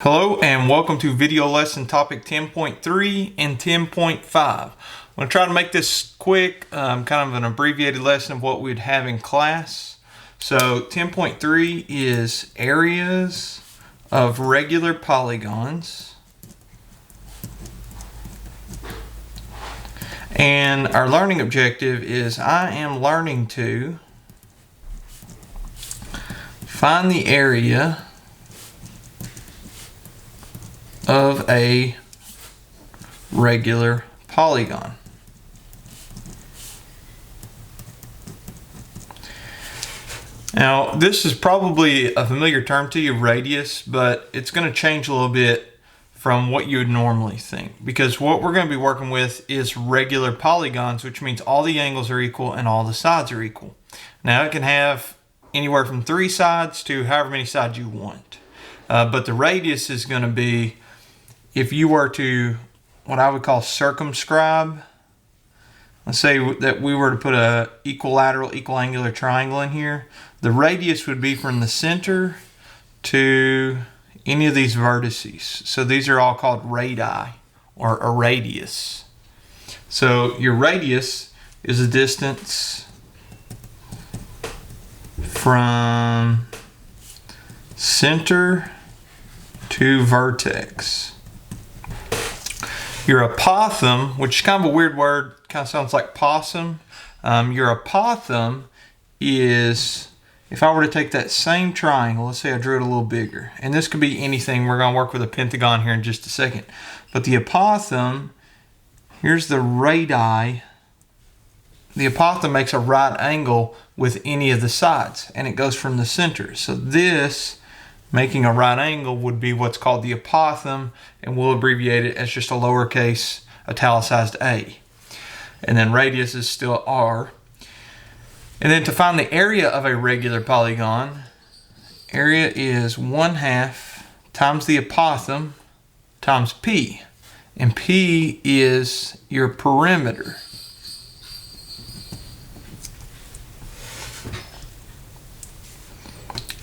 Hello and welcome to video lesson topic 10.3 and 10.5. I'm going to try to make this quick, kind of an abbreviated lesson of what we'd have in class. So 10.3 is areas of regular polygons. And our learning objective is I am learning to find the area of a regular polygon. Now, this is probably a familiar term to you, radius, but it's going to change a little bit from what you would normally think, because what we're going to be working with is regular polygons, which means all the angles are equal and all the sides are equal. Now, it can have anywhere from 3 sides to however many sides you want, but the radius is going to be, if you were to, what I would call circumscribe, let's say that we were to put a equilateral, equiangular triangle in here, the radius would be from the center to any of these vertices. So these are all called radii or a radius. So your radius is the distance from center to vertex. Your apothem, which is kind of a weird word, kind of sounds like possum. Your apothem is, if I were to take that same triangle, let's say I drew it a little bigger, and this could be anything. We're going to work with a pentagon here in just a second. But the apothem, here's the radii. The apothem makes a right angle with any of the sides, and it goes from the center. So this, making a right angle, would be what's called the apothem, and we'll abbreviate it as just a lowercase italicized a. And then radius is still r. And then to find the area of a regular polygon, area is 1/2 times the apothem times p. And p is your perimeter.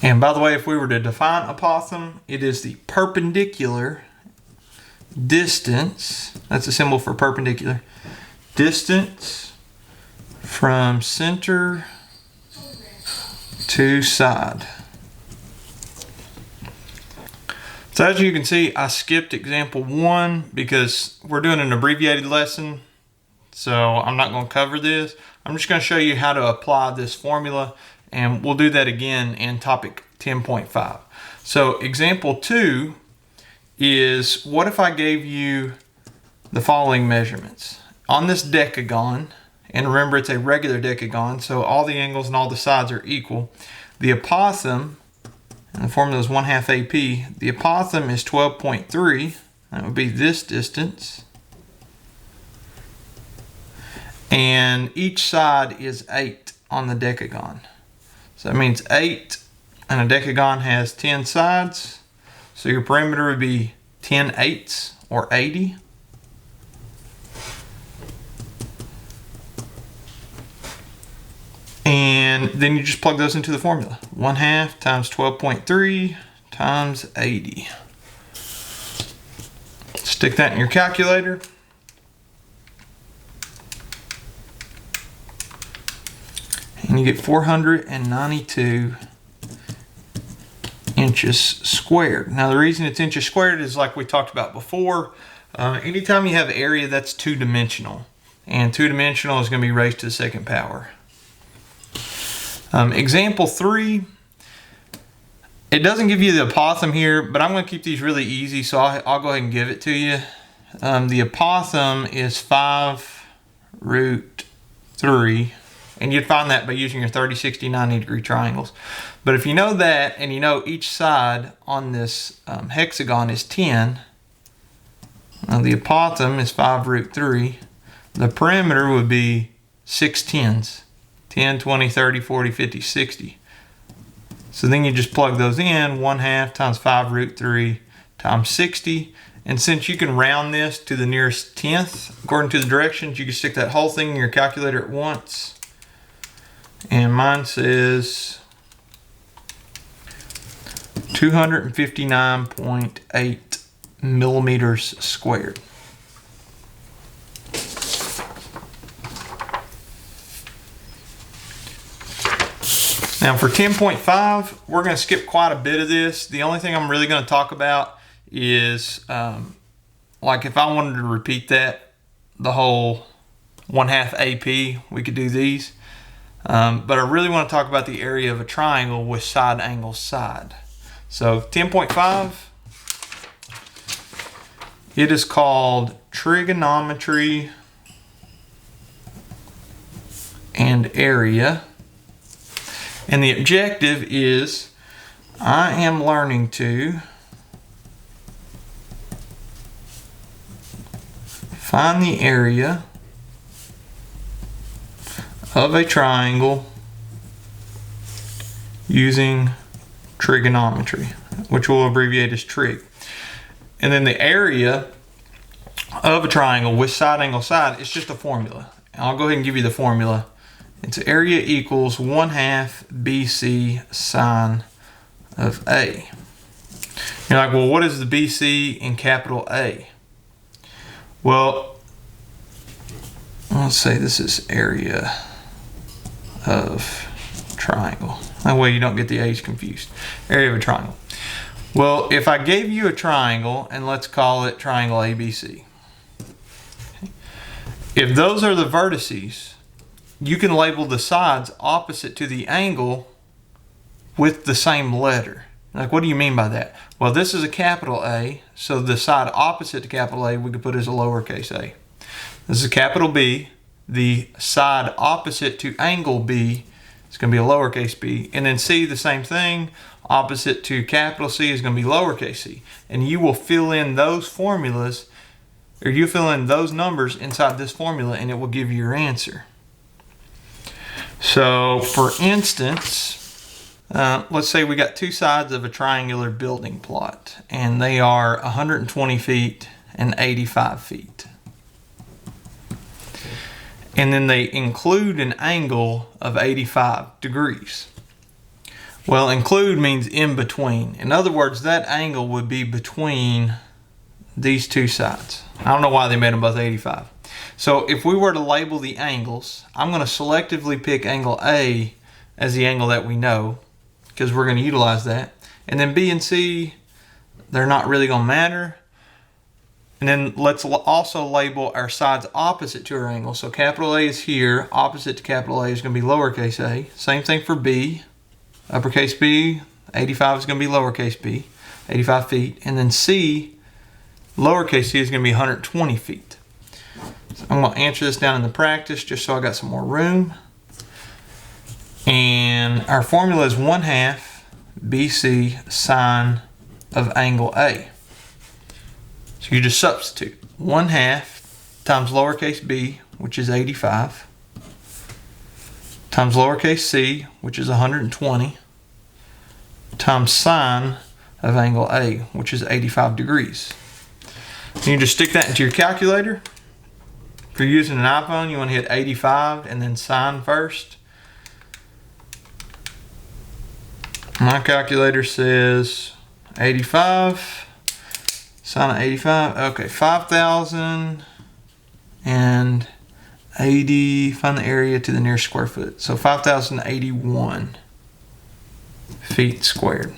And by the way, if we were to define apothem, it is the perpendicular distance, that's a symbol for perpendicular, distance from center to side. So as you can see, I skipped example 1 because we're doing an abbreviated lesson, so I'm not going to cover this. I'm just going to show you how to apply this formula, and we'll do that again in topic 10.5. So example 2 is, what if I gave you the following measurements? On this decagon, and remember it's a regular decagon, so all the angles and all the sides are equal. The apothem, and the formula is 1/2 AP, the apothem is 12.3, that would be this distance. And each side is 8 on the decagon. So that means 8, and a decagon has 10 sides. So your perimeter would be 10/8 or 80. And then you just plug those into the formula. 1/2 times 12.3 times 80. Stick that in your calculator. And you get 492 inches squared. Now the reason it's inches squared is like we talked about before. Anytime you have area that's 2-dimensional, and 2-dimensional is going to be raised to the 2nd power. Example 3, it doesn't give you the apothem here, but I'm going to keep these really easy, so I'll go ahead and give it to you. The apothem is 5√3. And you'd find that by using your 30, 60, 90 degree triangles. But if you know that, and you know each side on this hexagon is 10, the apothem is 5√3, the perimeter would be 6 tens, 10, 20, 30, 40, 50, 60. So then you just plug those in, 1/2 times 5√3 times 60. And since you can round this to the nearest tenth, according to the directions, you can stick that whole thing in your calculator at once. And mine says 259.8 millimeters squared. Now for 10.5, we're going to skip quite a bit of this. The only thing I'm really going to talk about is like if I wanted to repeat that, the whole 1/2 AP, we could do these. But I really want to talk about the area of a triangle with side angle side. So 10.5, it is called trigonometry and area. And the objective is I am learning to find the area of a triangle using trigonometry, which we'll abbreviate as trig. And then the area of a triangle with side angle side is just a formula. And I'll go ahead and give you the formula. It's area equals 1/2 BC sine of A. You're like, well, what is the BC in capital A? Well, let's say this is area of triangle. That way you don't get the A's confused. Area of a triangle. Well, if I gave you a triangle, and let's call it triangle ABC. Okay. If those are the vertices, you can label the sides opposite to the angle with the same letter. Like, what do you mean by that? Well, this is a capital A, so the side opposite to capital A we could put as a lowercase a. This is a capital B. The side opposite to angle B is going to be a lowercase b. And then C, the same thing. Opposite to capital C is going to be lowercase c. And you will fill in those formulas, or you fill in those numbers inside this formula, and it will give you your answer. So, for instance, let's say we got two sides of a triangular building plot, and they are 120 feet and 85 feet. And then they include an angle of 85 degrees. Well, include means in between. In other words, that angle would be between these two sides. I don't know why they made them both 85. So if we were to label the angles, I'm going to selectively pick angle A as the angle that we know, because we're going to utilize that. And then B and C, they're not really going to matter. And then let's also label our sides opposite to our angle. So capital A is here, opposite to capital A is going to be lowercase a. Same thing for B, uppercase B, 85 is going to be lowercase b, 85 feet. And then C, lowercase c is going to be 120 feet. So I'm going to answer this down in the practice just so I got some more room. And our formula is 1/2 BC sine of angle A. So you just substitute 1/2 times lowercase b, which is 85, times lowercase c, which is 120, times sine of angle A, which is 85 degrees. And you just stick that into your calculator. If you're using an iPhone, you want to hit 85 and then sine first. My calculator says 85. Sine of 85. Okay, 5,080. Find the area to the nearest square foot. So 5,081 feet squared.